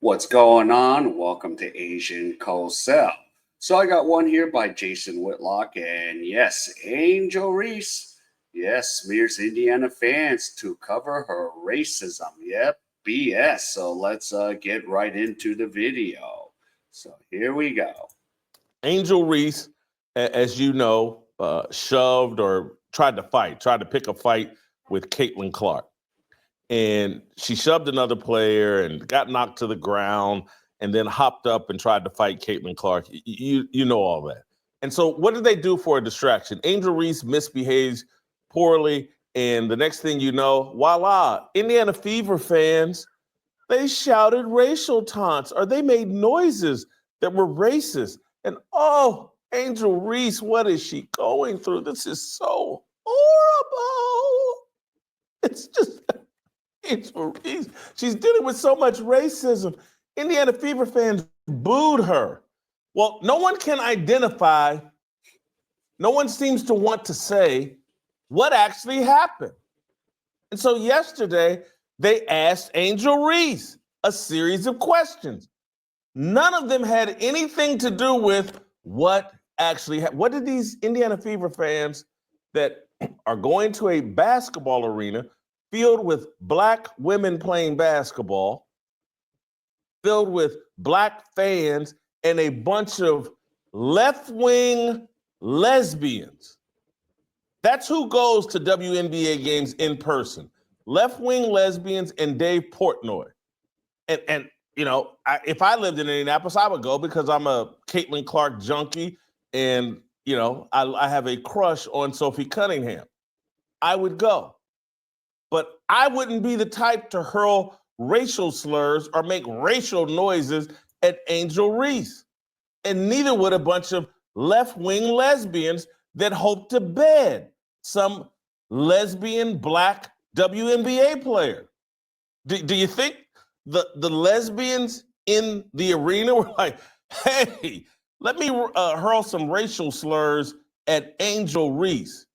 What's going on? Welcome to Asian Cosell. So I got one here by Jason Whitlock, and yes, Angel Reese, yes, smears Indiana fans to cover her racism. Yep, BS. So let's get right into the video. So here we go. Angel Reese, as you know, shoved or tried to pick a fight with Caitlin Clark. And she shoved another player and got knocked to the ground and then hopped up and tried to fight Caitlin Clark. You know all that. And so what did they do for a distraction? Angel Reese misbehaves poorly. And the next thing you know, voila, Indiana Fever fans, they shouted racial taunts or they made noises that were racist. And oh, Angel Reese, what is she going through? This is so horrible. It's just Angel Reese. She's dealing with so much racism. Indiana Fever fans booed her. Well, no one can identify, no one seems to want to say what actually happened. And so yesterday, they asked Angel Reese a series of questions. None of them had anything to do with what actually happened. What did these Indiana Fever fans that are going to a basketball arena filled with Black women playing basketball, filled with Black fans, and a bunch of left-wing lesbians? That's who goes to WNBA games in person. Left-wing lesbians and Dave Portnoy. And you know, if I lived in Indianapolis, I would go because I'm a Caitlin Clark junkie and, you know, I have a crush on Sophie Cunningham. I would go. But I wouldn't be the type to hurl racial slurs or make racial noises at Angel Reese. And neither would a bunch of left-wing lesbians that hope to bed some lesbian Black WNBA player. Do you think the lesbians in the arena were like, hey, let me hurl some racial slurs at Angel Reese?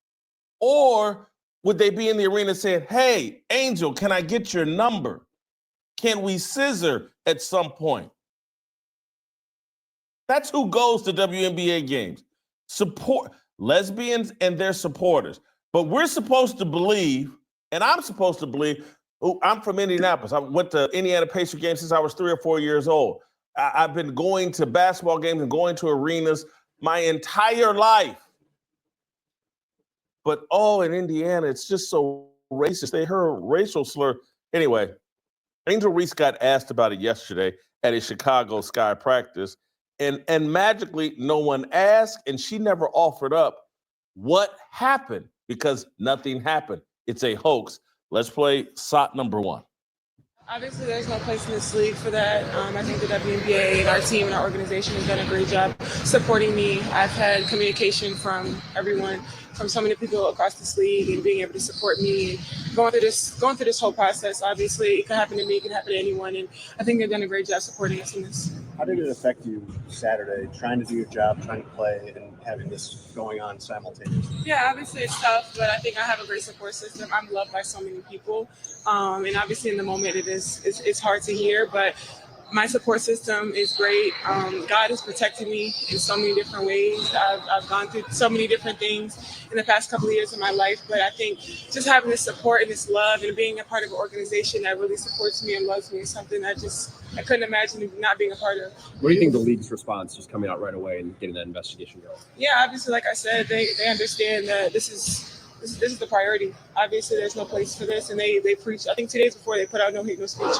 Or would they be in the arena saying, hey, Angel, can I get your number? Can we scissor at some point? That's who goes to WNBA games. Support lesbians and their supporters. But we're supposed to believe, and I'm supposed to believe, I'm from Indianapolis. I went to Indiana Pacer games since I was 3 or 4 years old. I've been going to basketball games and going to arenas my entire life. But in Indiana, it's just so racist. They heard racial slur. Anyway, Angel Reese got asked about it yesterday at a Chicago Sky practice, and magically no one asked, and she never offered up what happened because nothing happened. It's a hoax. Let's play SOT number 1. Obviously, there's no place in this league for that. I think the WNBA and our team and our organization has done a great job supporting me. I've had communication from everyone, from so many people across this league, and being able to support me and going through this whole process. Obviously, it could happen to me, it could happen to anyone, and I think they've done a great job supporting us in this. How did it affect you Saturday, trying to do your job, trying to play, and having this going on simultaneously? Yeah, obviously it's tough, but I think I have a great support system. I'm loved by so many people, and obviously in the moment it's hard to hear, but my support system is great. God has protected me in so many different ways. I've gone through so many different things in the past couple of years of my life, but I think just having this support and this love and being a part of an organization that really supports me and loves me is something I couldn't imagine not being a part of. What do you think the league's response, just coming out right away and getting that investigation going? Yeah, obviously, like I said, they understand that this is the priority. Obviously, there's no place for this, and they preach. I think 2 days before they put out no hate, no speech.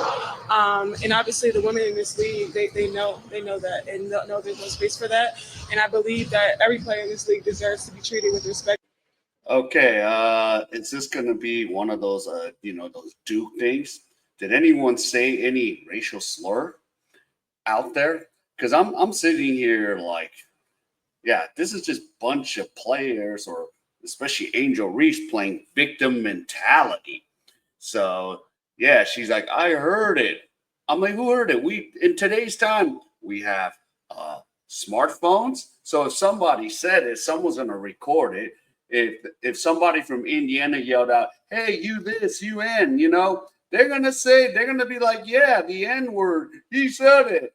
And obviously, the women in this league, they know that, and know there's no space for that. And I believe that every player in this league deserves to be treated with respect. Okay, is this going to be one of those, those Duke things? Did anyone say any racial slur out there? Because I'm sitting here like, yeah, this is just bunch of players, or especially Angel Reese, playing victim mentality. So yeah, she's like, I heard it. I'm like, who heard it? In today's time, we have smartphones. So if somebody said it, someone's gonna record it. If somebody from Indiana yelled out, hey, you this, you in, they're going to be like, yeah, the N-word, he said it.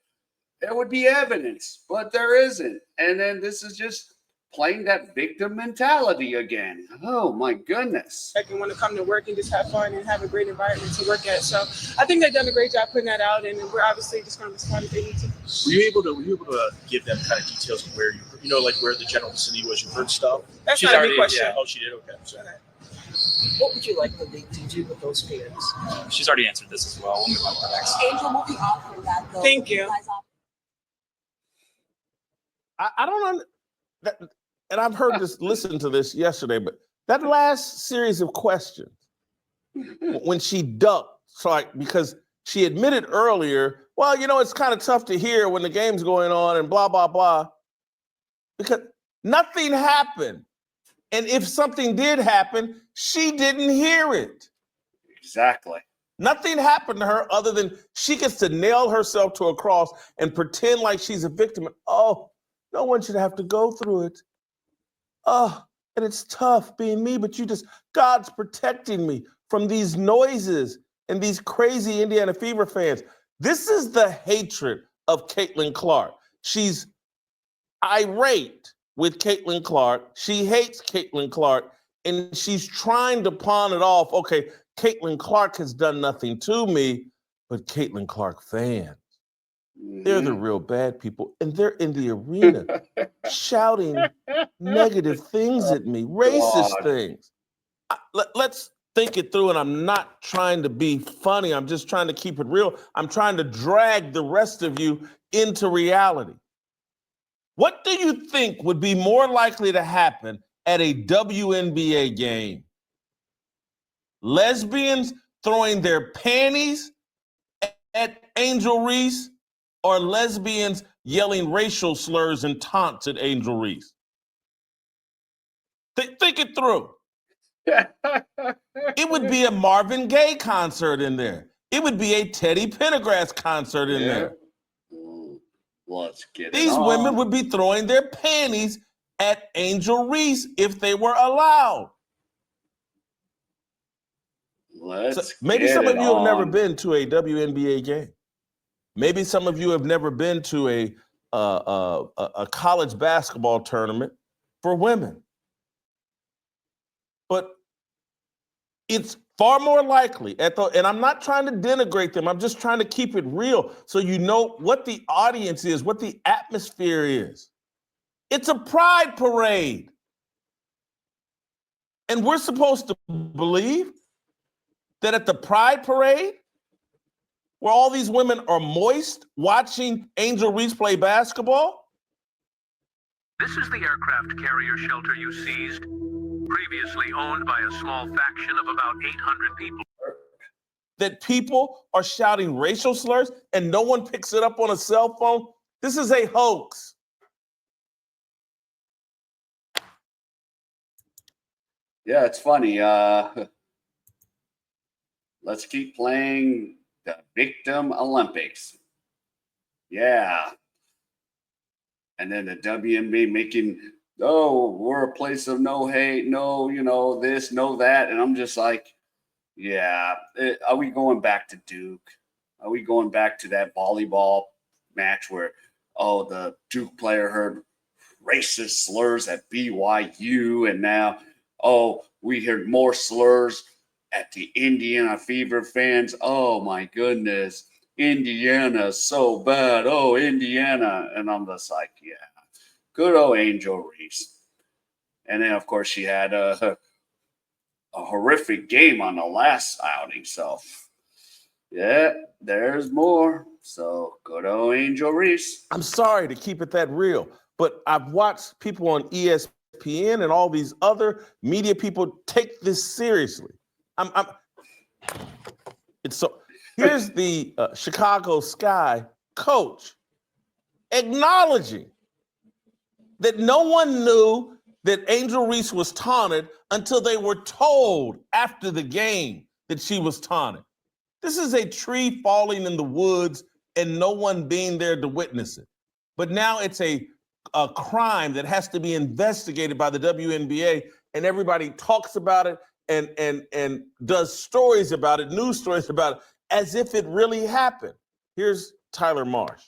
There would be evidence, but there isn't. And then this is just playing that victim mentality again. Oh my goodness. And want to come to work and just have fun and have a great environment to work at. So I think they've done a great job putting that out, and we're obviously just going to respond if they need to. Were you able to give them kind of details of where like where the general vicinity was? You heard stuff. That's not a big question. Yeah. Oh, she did. Okay. So, What would you like the league to do with those fans? She's already answered this as well. We'll move on to the next. Angel, moving on from that, though. Thank you. I don't know. And I've heard this, listened to this yesterday, but that last series of questions, when she ducked, because she admitted earlier, well, it's kind of tough to hear when the game's going on and blah, blah, blah, because nothing happened. And if something did happen, she didn't hear it. Exactly. Nothing happened to her other than she gets to nail herself to a cross and pretend like she's a victim. Oh, no one should have to go through it. Oh, and it's tough being me, but God's protecting me from these noises and these crazy Indiana Fever fans. This is the hatred of Caitlin Clark. She's irate with Caitlin Clark. She hates Caitlin Clark, and she's trying to pawn it off. Okay, Caitlin Clark has done nothing to me, but Caitlin Clark fans, they're the real bad people, and they're in the arena shouting negative things at me, racist things. Let's think it through, and I'm not trying to be funny. I'm just trying to keep it real. I'm trying to drag the rest of you into reality. What do you think would be more likely to happen at a WNBA game? Lesbians throwing their panties at Angel Reese, or lesbians yelling racial slurs and taunts at Angel Reese? Think it through. It would be a Marvin Gaye concert in there. It would be a Teddy Pendergrass concert in there. Let's get These women would be throwing their panties at Angel Reese if they were allowed. Maybe some of you have never been to a WNBA game. Maybe some of you have never been to a college basketball tournament for women. But it's far more likely, and I'm not trying to denigrate them, I'm just trying to keep it real so you know what the audience is, what the atmosphere is. It's a pride parade. And we're supposed to believe that at the pride parade, where all these women are moist watching Angel Reese play basketball? This is the aircraft carrier shelter you seized, previously owned by a small faction of about 800 people. That people are shouting racial slurs and no one picks it up on a cell phone? This is a hoax. Yeah, it's funny. Let's keep playing the Victim Olympics. Yeah. And then the WNBA making, oh, we're a place of no hate, no, this, no that. And I'm just like, yeah, are we going back to Duke? Are we going back to that volleyball match where, oh, the Duke player heard racist slurs at BYU, and now, oh, we heard more slurs at the Indiana Fever fans? Oh, my goodness. Indiana so bad. Oh, Indiana. And I'm just like, yeah, good old Angel Reese. And then, of course, she had a horrific game on the last outing. So, yeah, there's more. So, good old Angel Reese. I'm sorry to keep it that real, but I've watched people on ESPN and all these other media people take this seriously. Here's the Chicago Sky coach acknowledging that no one knew that Angel Reese was taunted until they were told after the game that she was taunted. This is a tree falling in the woods and no one being there to witness it. But now it's a crime that has to be investigated by the WNBA, and everybody talks about it and does stories about it, news stories about it, as if it really happened. Here's Tyler Marsh.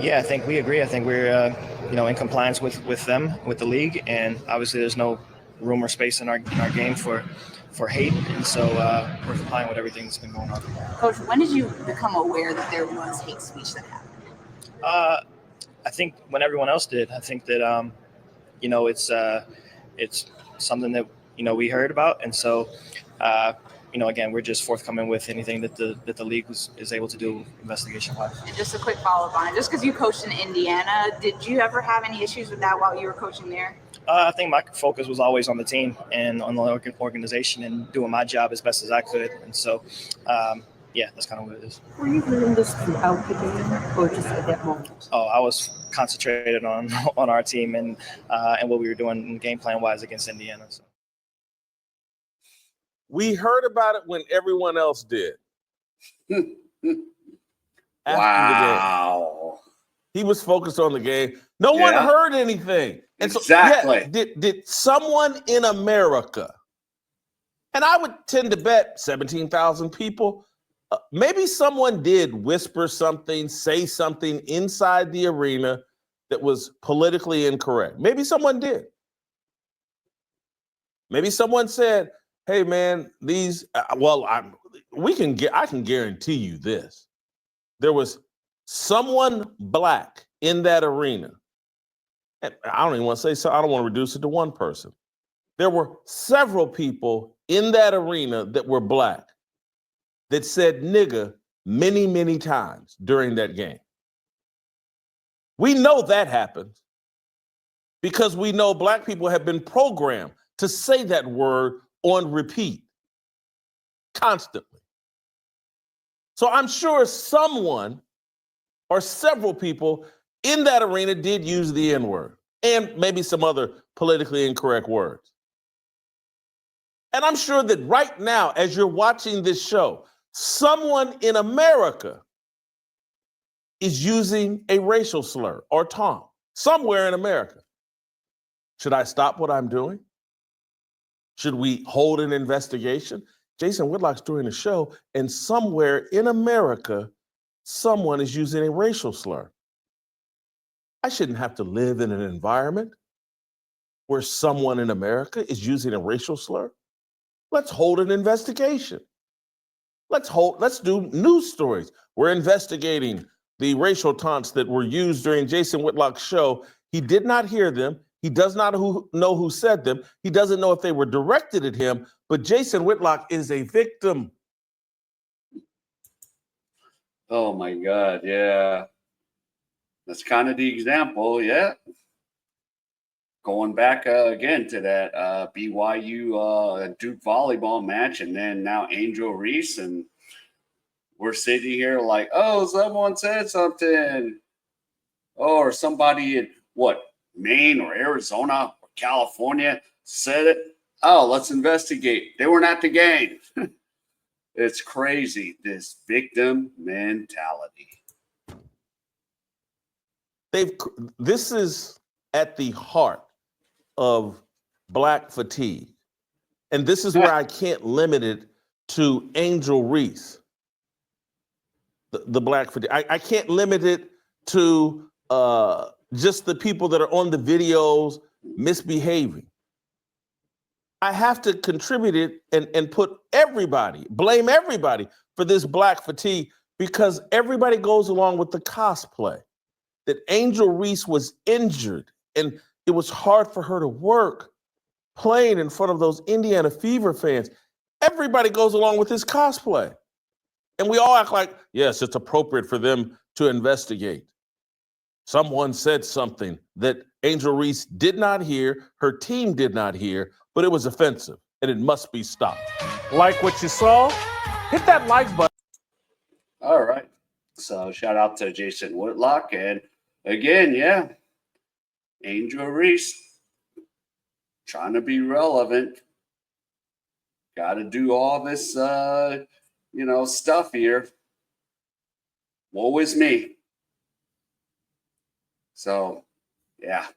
Yeah, I think we agree. I think we're in compliance with them, with the league, and obviously there's no room or space in our game for hate, and so we're complying with everything that's been going on. Coach, when did you become aware that there was hate speech that happened? I think when everyone else did. I think that it's something that we heard about, and so again, we're just forthcoming with anything that the league is able to do investigation-wise. And just a quick follow-up on it, just because you coached in Indiana, did you ever have any issues with that while you were coaching there? I think my focus was always on the team and on the organization and doing my job as best as I could, and so that's kind of what it is. Were you hearing this throughout the game, or just at that moment? Oh, I was concentrated on our team and what we were doing game plan-wise against Indiana. So. We heard about it when everyone else did. Wow. He was focused on the game. No one heard anything. And exactly. So, did someone in America, and I would tend to bet 17,000 people, maybe someone did whisper something, say something inside the arena that was politically incorrect. Maybe someone did. Maybe someone said, hey man, I can guarantee you this. There was someone black in that arena. And I don't even want to say so, I don't want to reduce it to one person. There were several people in that arena that were black that said nigga many, many times during that game. We know that happened because we know black people have been programmed to say that word on repeat constantly. So I'm sure someone or several people in that arena did use the N-word and maybe some other politically incorrect words. And I'm sure that right now, as you're watching this show, someone in America is using a racial slur or taunt somewhere in America. Should I stop what I'm doing? Should we hold an investigation? Jason Whitlock's doing a show, and somewhere in America, someone is using a racial slur. I shouldn't have to live in an environment where someone in America is using a racial slur. Let's hold an investigation. Let's do news stories. We're investigating the racial taunts that were used during Jason Whitlock's show. He did not hear them. He does not know who said them. He doesn't know if they were directed at him, but Jason Whitlock is a victim. Oh my God, yeah. That's kind of the example, yeah. Going back again to that BYU Duke volleyball match, and then now Angel Reese, and we're sitting here like, oh, someone said something. Oh, or somebody in Maine or Arizona or California said it. Oh, let's investigate. They weren't at the game. It's crazy, this victim mentality. This is at the heart of Black fatigue. And this is where I can't limit it to Angel Reese, the Black fatigue. I can't limit it to just the people that are on the videos misbehaving. I have to contribute it and blame everybody for this Black fatigue, because everybody goes along with the cosplay that Angel Reese was injured and it was hard for her to work playing in front of those Indiana Fever fans. Everybody goes along with this cosplay. And we all act like, yes, it's appropriate for them to investigate. Someone said something that Angel Reese did not hear, her team did not hear, but it was offensive and it must be stopped. Like what you saw? Hit that like button. All right. So shout out to Jason Whitlock. And again, yeah, Angel Reese trying to be relevant. Got to do all this, stuff here. Woe is me. So, yeah.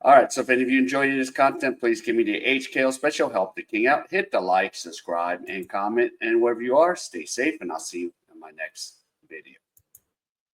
All right. So if any of you enjoyed this content, please give me the HKO special help the king out. Hit the like, subscribe, and comment. And wherever you are, stay safe, and I'll see you in my next video.